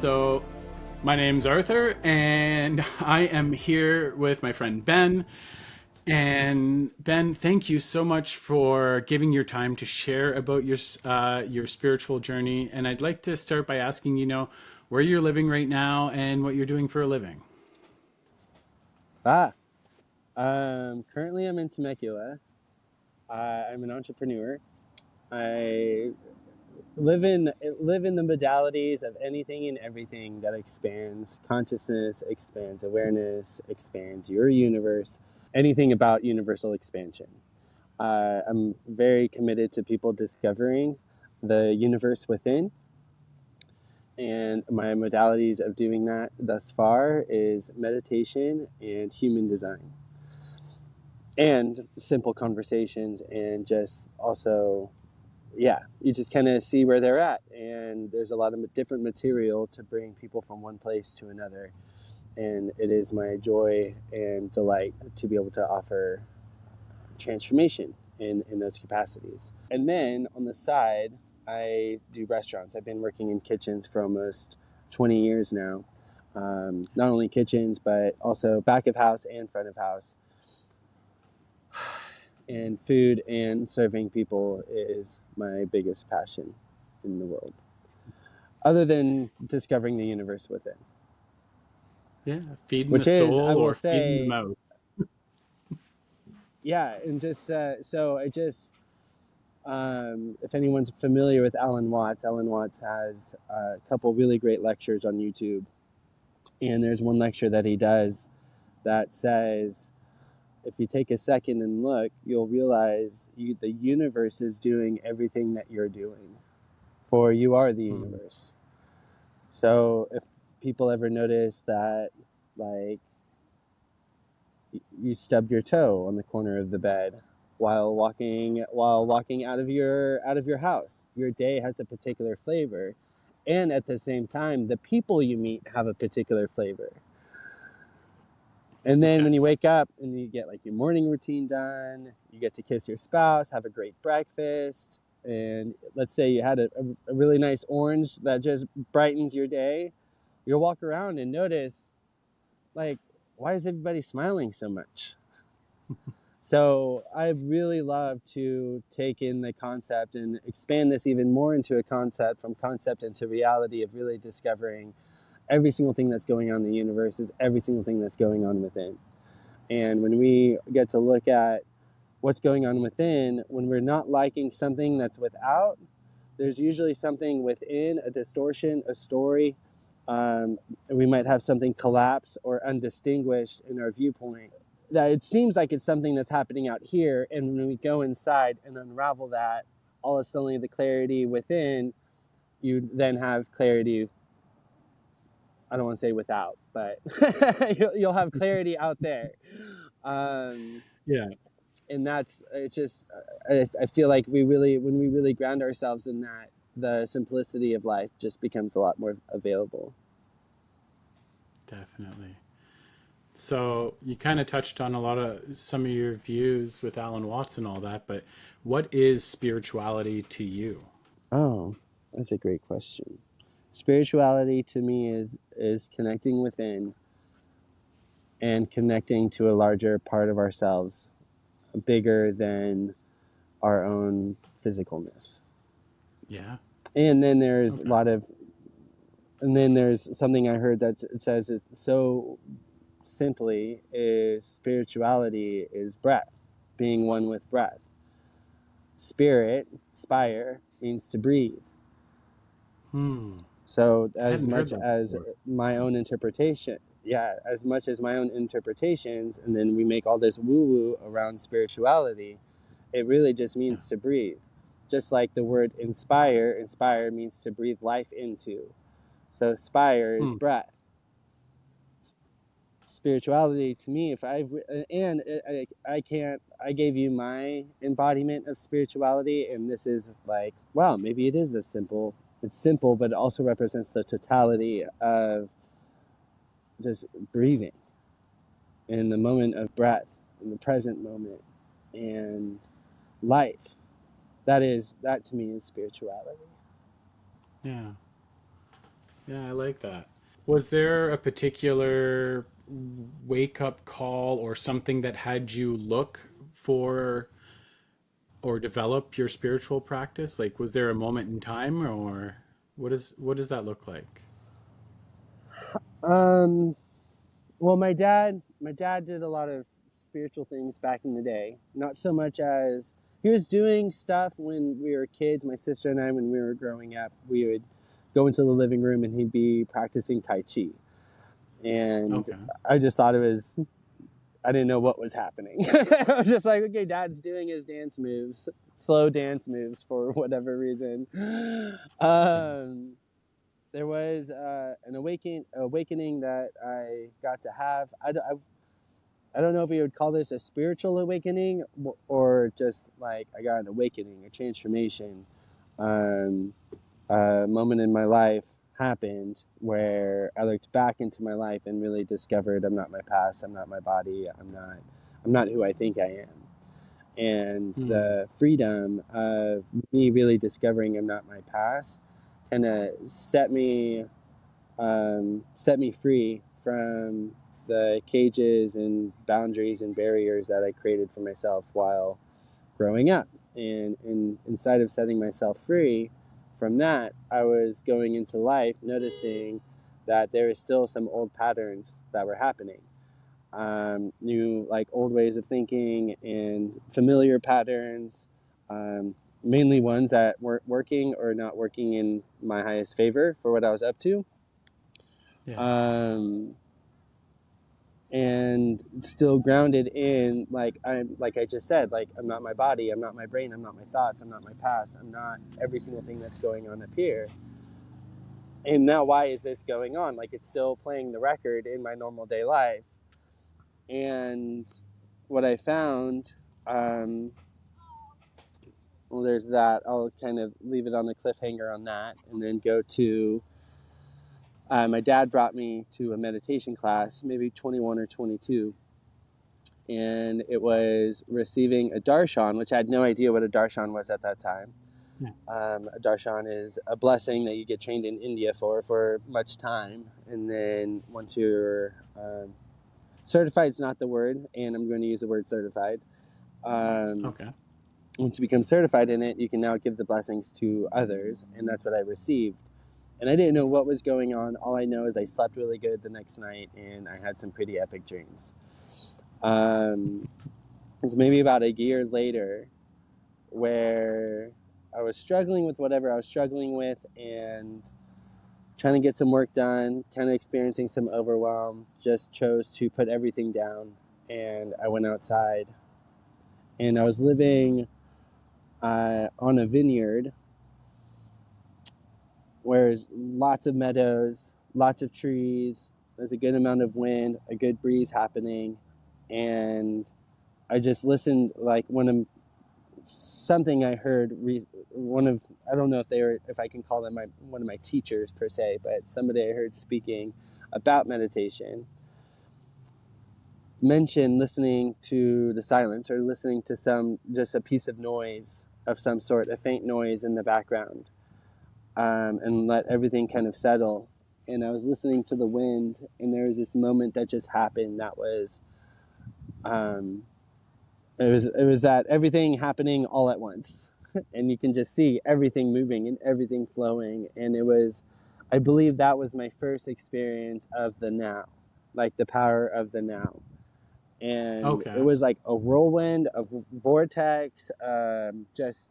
So, my name's Arthur, and I am here with my friend Ben. And Ben, thank you so much for giving your time to share about your spiritual journey. And I'd like to start by asking, where you're living right now and what you're doing for a living. Ah, Currently I'm in Temecula. I'm an entrepreneur. I live in the modalities of anything and everything that expands consciousness, expands awareness, expands your universe. Anything about universal expansion. I'm very committed to people discovering the universe within, and my modalities of doing that thus far is meditation and human design, and simple conversations, and just also, yeah, you just kind of see where they're at, and there's a lot of different material to bring people from one place to another, and it is my joy and delight to be able to offer transformation in those capacities. And then on the side, I do restaurants. I've been working in kitchens for almost 20 years now. Not only kitchens, but also back of house and front of house, and food and serving people is my biggest passion in the world, other than discovering the universe within, Yeah, feeding the which is, I soul will or feeding the say, mouth. yeah. And just if anyone's familiar with Alan Watts has a couple really great lectures on YouTube, and there's one lecture that he does that says, if you take a second and look, you'll realize the universe is doing everything that you're doing, for you are the Hmm. universe. So if people ever notice that, like, you stubbed your toe on the corner of the bed while walking out of your house, your day has a particular flavor, and at the same time, the people you meet have a particular flavor. And then Yeah. when you wake up and you get like your morning routine done, you get to kiss your spouse, have a great breakfast, and let's say you had a really nice orange that just brightens your day, you'll walk around and notice, like, why is everybody smiling so much? So I really love to take in the concept and expand this even more into a concept, from concept into reality, of really discovering every single thing that's going on in the universe is every single thing that's going on within. And when we get to look at what's going on within, when we're not liking something that's without, there's usually something within, a distortion, a story. We might have something collapse or undistinguished in our viewpoint, that it seems like it's something that's happening out here. And when we go inside and unravel that, all of a sudden the clarity within, you then have clarity. I don't want to say without, but you'll have clarity out there. Um, Yeah. and that's, it's just, I feel like when we really ground ourselves in that, the simplicity of life just becomes a lot more available. Definitely. So you kind of touched on a lot of some of your views with Alan Watts and all that, but what is spirituality to you? Oh, that's a great question. Spirituality to me is connecting within and connecting to a larger part of ourselves, bigger than our own physicalness. Yeah. And then there's a Okay. lot of, and then there's something I heard that says is so simply, is spirituality is breath, being one with breath. Spirit, spire, means to breathe. Hmm. So I as hadn't heard much that as before. my own interpretation, yeah, as much as my own interpretations, and then we make all this woo-woo around spirituality, it really just Yeah. means to breathe. Just like the word inspire means to breathe life into. So spire is Hmm. breath. Spirituality to me, if I've, and I can't, I gave you my embodiment of spirituality, and this is like, wow, maybe it is this simple. It's simple, but it also represents the totality of just breathing in the moment of breath, in the present moment, and life. That to me is spirituality. Yeah. Yeah, I like that. Was there a particular wake up call or something that had you look for or develop your spiritual practice? Like, was there a moment in time, or what does that look like? Um, well, my dad did a lot of spiritual things back in the day. Not so much as he was doing stuff when we were kids. My sister and I, when we were growing up, we would go into the living room and he'd be practicing Tai Chi. And Okay. I just thought it was, I didn't know what was happening. I was just like, okay, dad's doing his dance moves, slow dance moves for whatever reason. Yeah. Um, there was an awakening that I got to have. I don't know if you would call this a spiritual awakening or just like I got an awakening, a transformation. Um, a moment in my life happened where I looked back into my life and really discovered I'm not my past, I'm not my body, I'm not who I think I am. And Hmm. the freedom of me really discovering I'm not my past kind of set me free from the cages and boundaries and barriers that I created for myself while growing up. And inside of setting myself free from that, I was going into life noticing that there is still some old patterns that were happening. New, like old ways of thinking and familiar patterns, um, mainly ones that weren't working or not working in my highest favor for what I was up to. Yeah. Um, and still grounded in like I just said, like I'm not my body, I'm not my brain, I'm not my thoughts, I'm not my past, I'm not every single thing that's going on up here. And now why is this going on? Like it's still playing the record in my normal day life. And what I found, um, well, there's that. I'll kind of leave it on the cliffhanger on that, and then go to my dad brought me to a meditation class, maybe 21 or 22, and it was receiving a darshan, which I had no idea what a darshan was at that time. Yeah. A darshan is a blessing that you get trained in India for much time, and then once you're certified, is not the word, and I'm going to use the word certified. Um, Okay. Once you become certified in it, you can now give the blessings to others, and that's what I received. And I didn't know what was going on. All I know is I slept really good the next night, and I had some pretty epic dreams. Um, it was maybe about a year later where I was struggling with whatever I was struggling with and trying to get some work done, kind of experiencing some overwhelm, just chose to put everything down. And I went outside and I was living on a vineyard where there's lots of meadows, lots of trees, there's a good amount of wind, a good breeze happening. And I just listened like one of something I heard one of I don't know if they were if I can call them one of my teachers per se, but somebody I heard speaking about meditation mention listening to the silence or listening to some just a piece of noise of some sort, a faint noise in the background, and let everything kind of settle. And I was listening to the wind, and there was this moment that just happened that was um, it was that everything happening all at once, and you can just see everything moving and everything flowing. And it was, I believe that was my first experience of the now, like the power of the now. And it Okay. was like a whirlwind, a vortex, just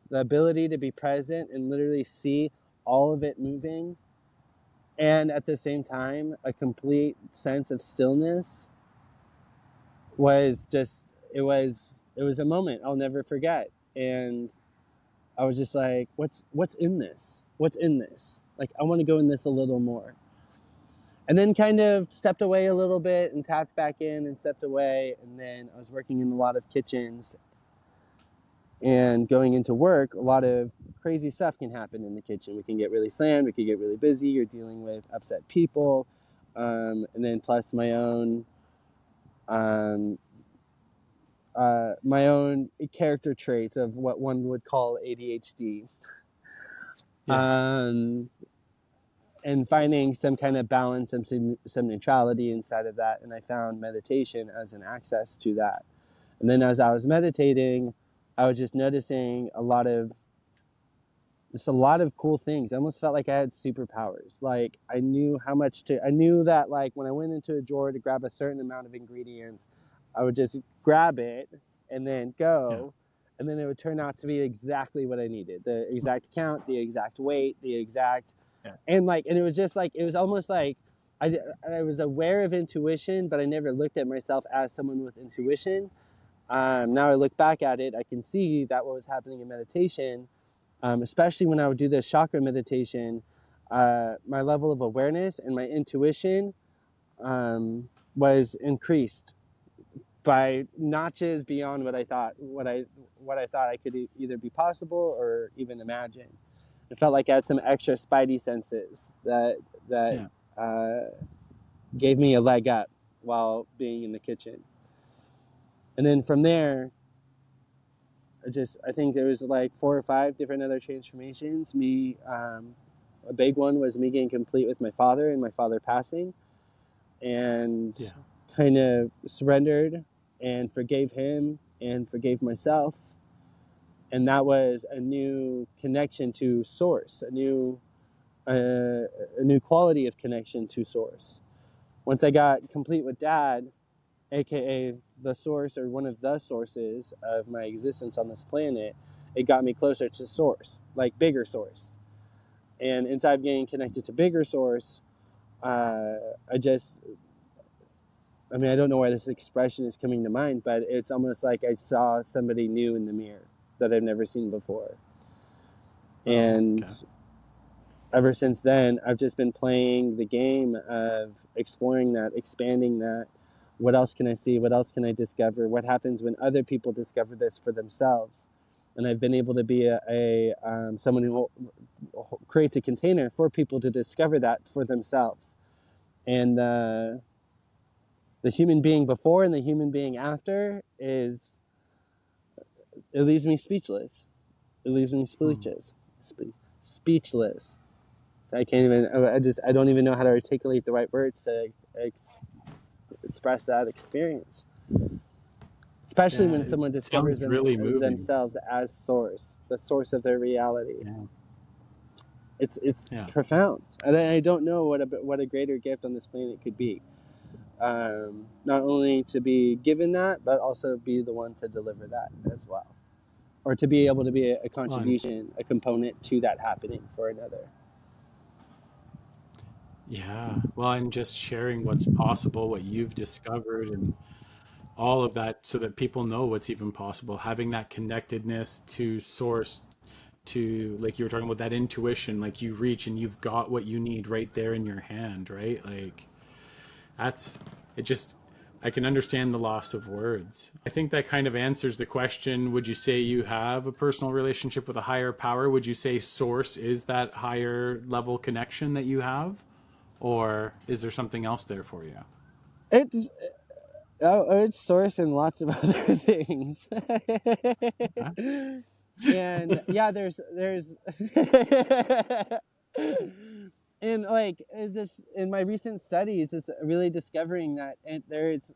the ability to be present and literally see all of it moving, and at the same time, a complete sense of stillness was just it was a moment I'll never forget. And I was just like, what's in this? What's in this? Like I want to go in this a little more. And then kind of stepped away a little bit and tapped back in and stepped away. And then I was working in a lot of kitchens and going into work, a lot of crazy stuff can happen in the kitchen. We can get really slammed, we could get really busy, you're dealing with upset people. And then plus um, my own character traits of what one would call ADHD. Yeah. Um, and finding some kind of balance and some neutrality inside of that. And I found meditation as an access to that. And then as I was meditating, I was just noticing a lot of cool things. I almost felt like I had superpowers. Like I knew I knew that like when I went into a drawer to grab a certain amount of ingredients, I would just grab it and then Yeah. go. And then it would turn out to be exactly what I needed. The exact count, the exact weight, the exact, Yeah. and it was just like, it was almost like I, I was aware of intuition, but I never looked at myself as someone with intuition. Now I look back at it, I can see that what was happening in meditation, especially when I would do this chakra meditation, my level of awareness and my intuition was increased by notches beyond what I thought I could either be possible or even imagine. It felt like I had some extra spidey senses that Yeah. uh, gave me a leg up while being in the kitchen. And then from there, I think there was like 4 or 5 different other transformations. A big one was me getting complete with my father and my father passing, and Yeah. kind of surrendered and forgave him and forgave myself. And that was a new connection to source, a new quality of connection to source. Once I got complete with dad, aka the source or one of the sources of my existence on this planet, it got me closer to source, like bigger source. And inside of getting connected to bigger source, uh, I just, I mean, I don't know why this expression is coming to mind, but it's almost like I saw somebody new in the mirror that I've never seen before. Oh, And okay. ever since then, I've just been playing the game of exploring that, expanding that. What else can I see? What else can I discover? What happens when other people discover this for themselves? And I've been able to be someone who creates a container for people to discover that for themselves. And the human being before and the human being after it leaves me speechless. It leaves me Hmm. speechless. So I can't even. I don't even know how to articulate the right words to express that experience. Especially Yeah. when It someone discovers sounds really moving. themselves as source, the source of their reality. Yeah. It's Yeah. profound, and I don't know what a greater gift on this planet could be. Not only to be given that, but also be the one to deliver that as well, or to be able to be a Well, and contribution, a component to that happening for another. yeah. Well, and just sharing what's possible, what you've discovered, and all of that so that people know what's even possible. Having that connectedness to source, to like you were talking about that intuition, like you reach and you've got what you need right there in your hand, right? Like that's it just I can understand the loss of words. I think that kind of answers the question, would you say you have a personal relationship with a higher power? Would you say source is that higher level connection that you have? Or is there something else there for you? It's it's source and lots of other things. Huh? And yeah, there's and like this in my recent studies, it's really discovering that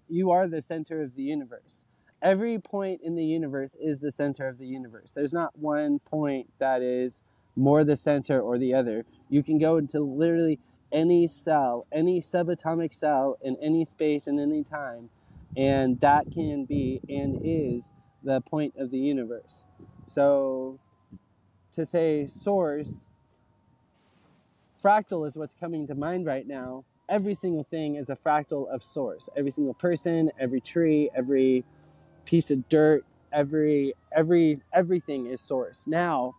you are the center of the universe. Every point in the universe is the center of the universe. There's not one point that is more the center or the other. You can go into literally any cell, any subatomic cell in any space and any time, and that can be and is the point of the universe. So to say source, fractal is what's coming to mind right now. Every single thing is a fractal of source. Every single person, every tree, every piece of dirt, everything is source. Now,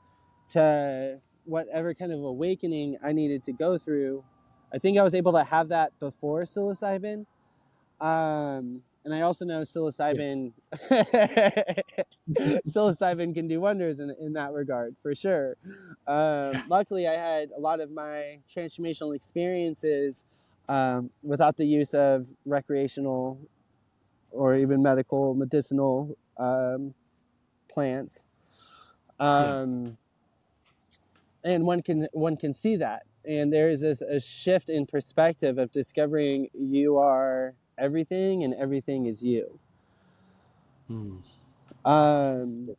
to whatever kind of awakening I needed to go through, I think I was able to have that before psilocybin. And I also know Yeah. psilocybin can do wonders in that regard, for sure. Luckily, I had a lot of my transformational experiences without the use of recreational or even medicinal plants. Yeah. And one can see that. and there's this a shift in perspective of discovering you are everything and everything is you. Mm. Um,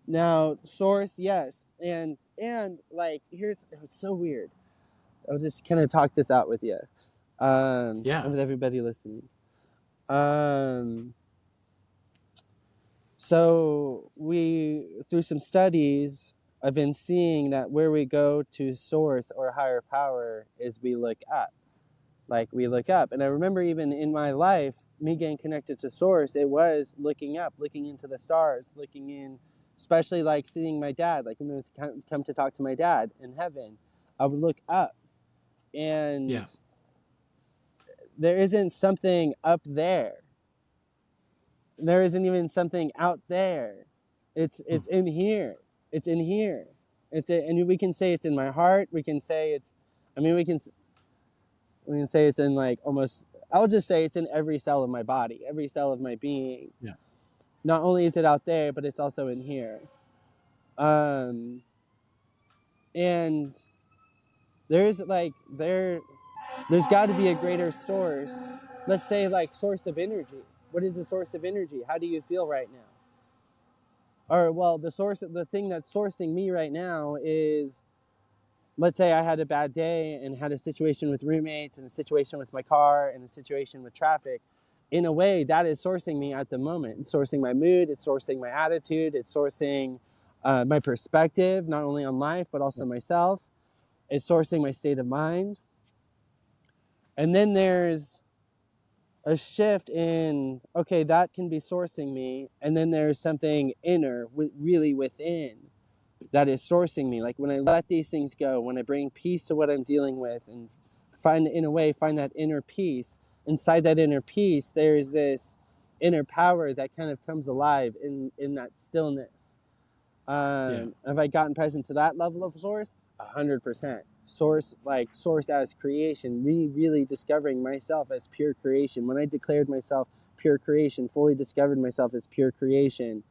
Now, source, yes, and like here's it's so weird. I'll just kind of talk this out with you, Yeah. and with everybody listening. Um, so we through some studies, I've been seeing that where we go to source or higher power is we look up. Like we look up, and I remember even in my life, me getting connected to source, it was looking up, looking into the stars, looking in, especially like seeing my dad, like when I was come to talk to my dad in heaven, I would look up, and Yeah. there isn't something up there, there isn't even something out there, Mm. it's in here, it's in here, and we can say it's in my heart, we can say it's, I mean we can say it's in like almost, I'll just say it's in every cell of my body, every cell of my being. Yeah. Not only is it out there, but it's also in here. Um, and there's like there's got to be a greater source. Let's say like source of energy. What is the source of energy? How do you feel right now? Or well, the thing that's sourcing me right now is, let's say I had a bad day and had a situation with roommates and a situation with my car and a situation with traffic. In a way, that is sourcing me at the moment. It's sourcing my mood, it's sourcing my attitude, it's sourcing my perspective, not only on life, but also myself. It's sourcing my state of mind. And then there's a shift in, okay, that can be sourcing me. And then there's something inner, really within, that is sourcing me. Like when I let these things go, when I bring peace to what I'm dealing with and find that inner peace. Inside that inner peace, there's this inner power that kind of comes alive in that stillness. Yeah. Have I gotten present to that level of source? 100%. Source as creation, really discovering myself as pure creation. When I declared myself pure creation, fully discovered myself as pure creation,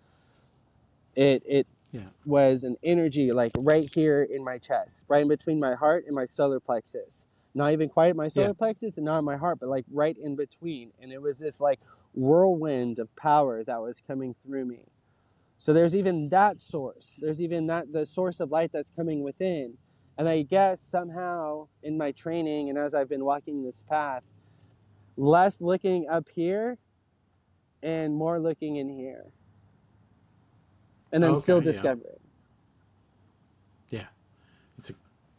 it Yeah. was an energy like right here in my chest, right in between my heart and my solar plexus. Not even quite my Yeah. solar plexus and not my heart, but like right in between. And it was this like whirlwind of power that was coming through me. So there's even that source. There's even that the source of light that's coming within. And I guess somehow in my training and as I've been walking this path, less looking up here and more looking in here. And I'm still Okay. Yeah. discovering. Yeah. It's a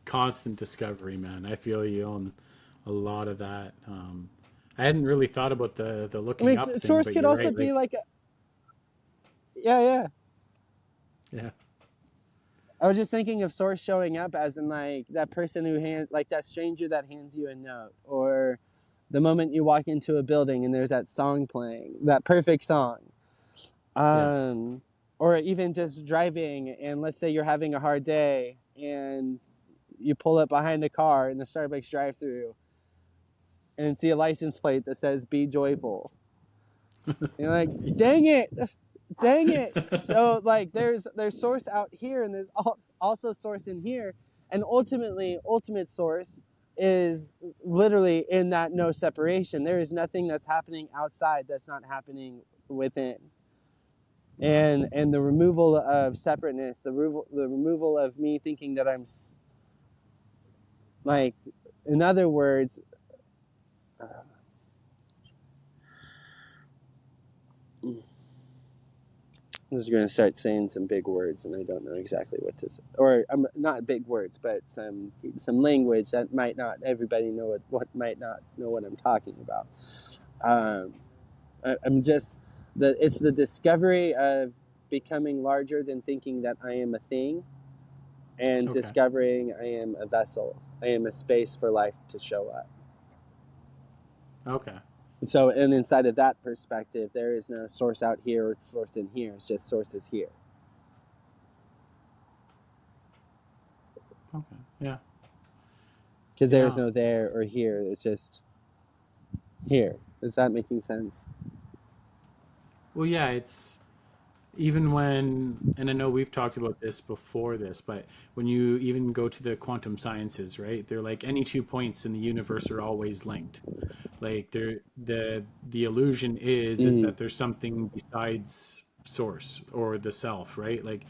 constant discovery, man. I feel you on a lot of that. I hadn't really thought about the I looking mean, up thing, source but could you're also right. be Like, like, yeah, yeah. yeah. I was just thinking of source showing up as in like that person who hands, like that stranger that hands you a note, or the moment you walk into a building and there's that song playing, that perfect song. Yeah. Um, or even just driving and let's say you're having a hard day and you pull up behind a car in the Starbucks drive-through and see a license plate that says "Be joyful." And you're like, dang it, dang it. So like there's source out here and there's also source in here, and ultimately ultimate source is literally in that no separation. There is nothing that's happening outside that's not happening within. And the removal of separateness, the removal of me thinking that I'm like, in other words, I'm just going to start saying some big words, and I don't know exactly what to say. Or not big words, but some language that might not everybody know what might not know what I'm talking about. Um, I'm just it's the discovery of becoming larger than thinking that I am a thing, and Okay. discovering I am a vessel. I am a space for life to show up. Okay. So, and inside of that perspective, there is no source out here or source in here. It's just sources here. Okay. Yeah. Because there is Yeah. no there or here. It's just here. Is that making sense? Well, yeah. even when, and I know we've talked about this before this, but when you even go to the quantum sciences, right? They're like any 2 points in the universe are always linked. Like the illusion is Mm, that there's something besides source or the self, right? Like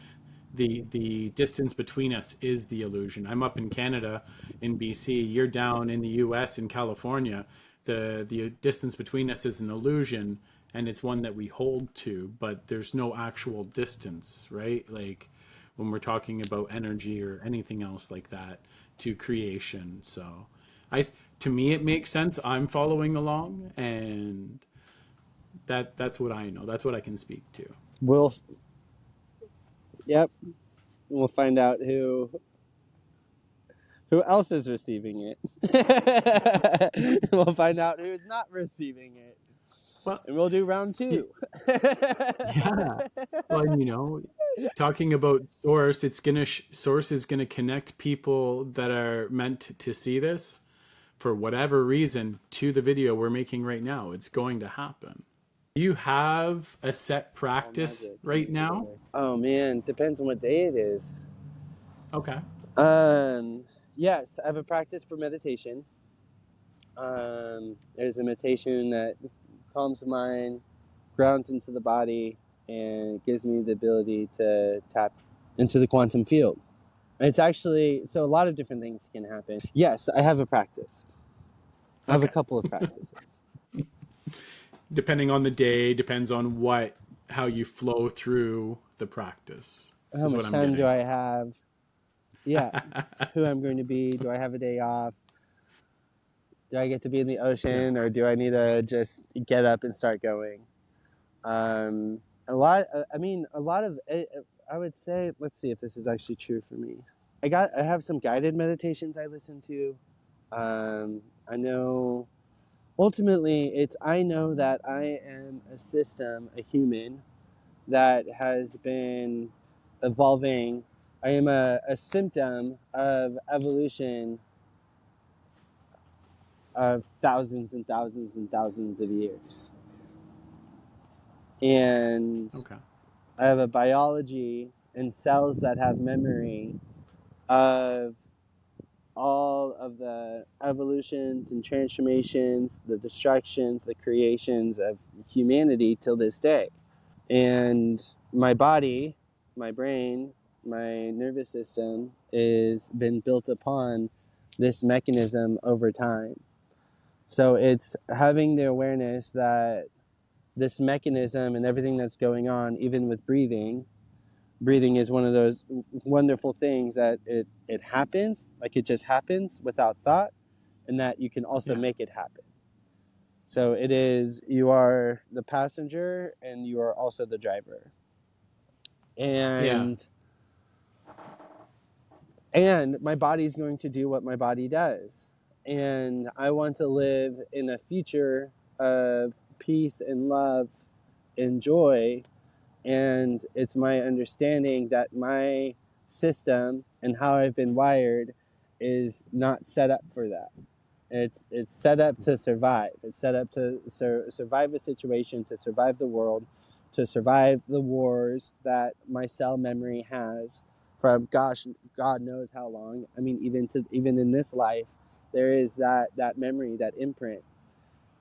the distance between us is the illusion. I'm up in Canada in BC, you're down in the US in California. The distance between us is an illusion, and it's one that we hold to, but there's no actual distance, right? Like when we're talking about energy or anything else like that to creation. So I to me it makes sense. I'm following along, and that's what I know. That's what I can speak to. we'll, yep, we'll find out who else is receiving it. We'll find out who's not receiving it, Well, and we'll do round y- two. yeah. Well, and talking about source, it's gonna source is gonna connect people that are meant to see this for whatever reason to the video we're making right now. It's going to happen. Do you have a set All practice magic right comes now? together. Oh man, depends on what day it is. Okay. Um, yes, I have a practice for meditation. There's a meditation that calms the mind, grounds into the body, and gives me the ability to tap into the quantum field. It's actually, so a lot of different things can happen. Yes, I have a practice. I have a Okay. couple of practices. Depending on the day, depends on how you flow through the practice, How is what much I'm time do getting. I have? Yeah, who I'm going to be? Do I have a day off? Do I get to be in the Yeah. ocean, or do I need to just get up and start going? Um, a lot. I mean, a lot of. I would say. Let's see if this is actually true for me. I have some guided meditations I listen to. I know. Ultimately, it's I know that I am a system, a human that has been evolving. I am a symptom of evolution of thousands and thousands and thousands of years. And Okay. I have a biology and cells that have memory of all of the evolutions and transformations, the destructions, the creations of humanity till this day. And my body, my brain, my nervous system is been built upon this mechanism over time. So it's having the awareness that this mechanism and everything that's going on, even with breathing is one of those wonderful things that it happens, like it just happens without thought, and that you can also Yeah. make it happen. So it is, you are the passenger and you are also the driver. Yeah. And and my body's going to do what my body does. And I want to live in a future of peace and love and joy. And it's my understanding that my system and how I've been wired is not set up for that. It's set up to survive. It's set up to survive a situation, to survive the world, to survive the wars that my cell memory has from, gosh, God knows how long. I mean, even in this life, there is that memory, that imprint.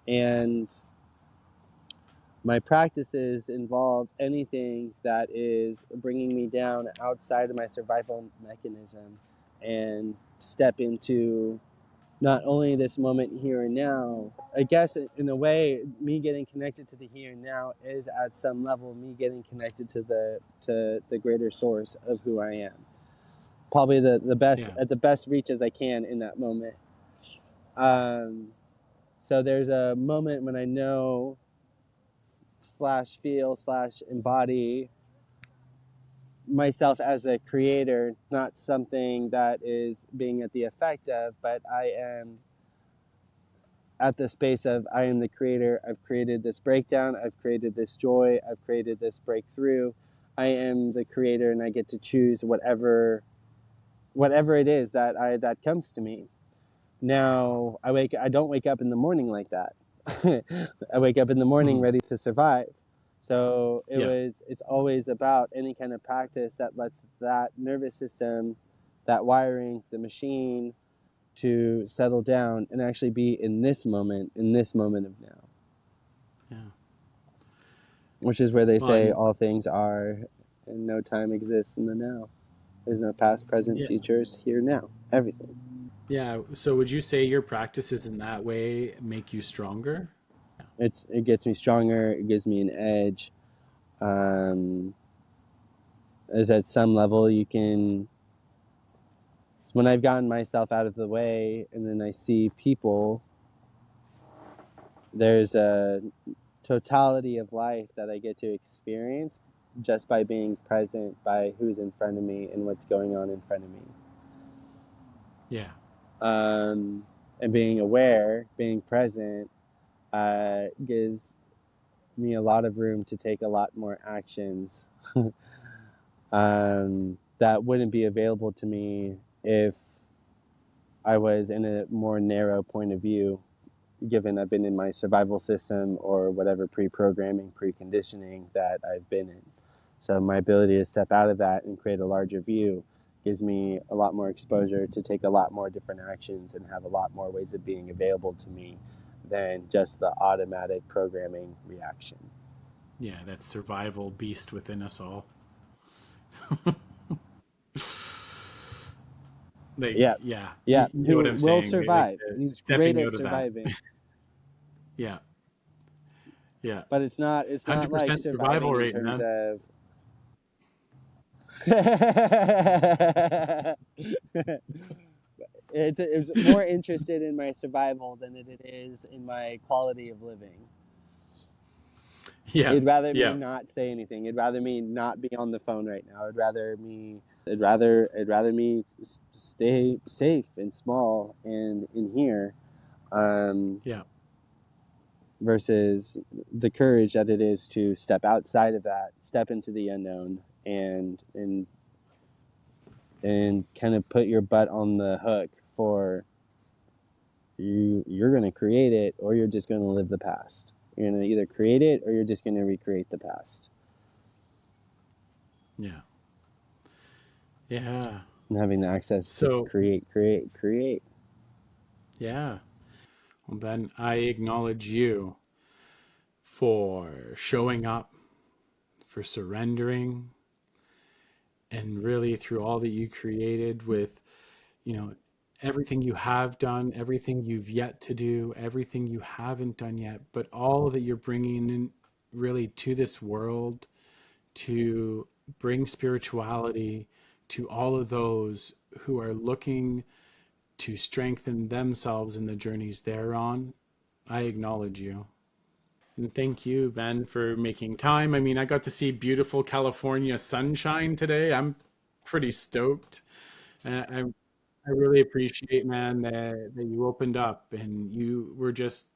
And my practices involve anything that is bringing me down outside of my survival mechanism, and step into not only this moment here and now. I guess in a way, me getting connected to the here and now is at some level me getting connected to the greater source of who I am. Probably the best, Yeah. at the best reach as I can in that moment. Um, so there's a moment when I know slash feel slash embody myself as a creator, not something that is being at the effect of, but I am at the space of I am the creator. I've created this breakdown. I've created this joy. I've created this breakthrough. I am the creator, and I get to choose whatever it is that comes to me. Now I don't wake up in the morning like that. I wake up in the morning Mhm. ready to survive. So Yeah. it's always about any kind of practice that lets that nervous system, that wiring, the machine to settle down and actually be in this moment of now, Yeah. which is where they Well, say and all things are and no time exists in the now. There's no past, present, yeah. future. It's here now. Everything. Yeah. So would you say your practices in that way make you stronger? It gets me stronger. It gives me an edge. Um, is at some level you can. When I've gotten myself out of the way, and then I see people, there's a totality of life that I get to experience just by being present by who's in front of me and what's going on in front of me. Yeah. And being aware, being present, gives me a lot of room to take a lot more actions that wouldn't be available to me if I was in a more narrow point of view, given I've been in my survival system or whatever pre-programming, preconditioning that I've been in. So my ability to step out of that and create a larger view gives me a lot more exposure to take a lot more different actions and have a lot more ways of being available to me than just the automatic programming reaction. Yeah. That survival beast within us all. Like, Yeah, yeah, yeah. you know what Who I'm will saying, right? Like survive? He's great stepping at out of that. surviving, Yeah. Yeah. but it's not like 100% survival surviving in rate, terms man. of it's more interested in my survival than it is in my quality of living. Yeah. It'd rather me Yeah. not say anything. It'd rather me not be on the phone right now. It'd rather me stay safe and small and in here, um, Yeah. versus the courage that it is to step outside of that, step into the unknown, and kind of put your butt on the hook for you're going to create it or you're just going to live the past. You're going to either create it or you're just going to recreate the past. Yeah. Yeah. And having the access to So, create. yeah. Well, Ben, I acknowledge you for showing up, for surrendering, and really through all that you created with, you know, everything you have done, everything you've yet to do, everything you haven't done yet, but all that you're bringing in really to this world to bring spirituality to all of those who are looking to strengthen themselves in the journeys they're on. I acknowledge you. And thank you, Ben, for making time. I mean, I got to see beautiful California sunshine today. I'm pretty stoked. I really appreciate, man, that you opened up and you were just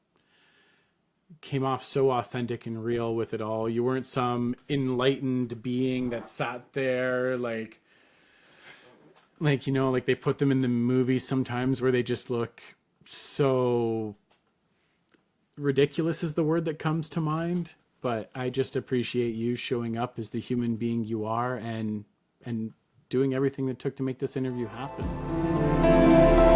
came off so authentic and real with it all. You weren't some enlightened being that sat there like they put them in the movies sometimes where they just look so ridiculous is the word that comes to mind. But I just appreciate you showing up as the human being you are and doing everything that took to make this interview happen.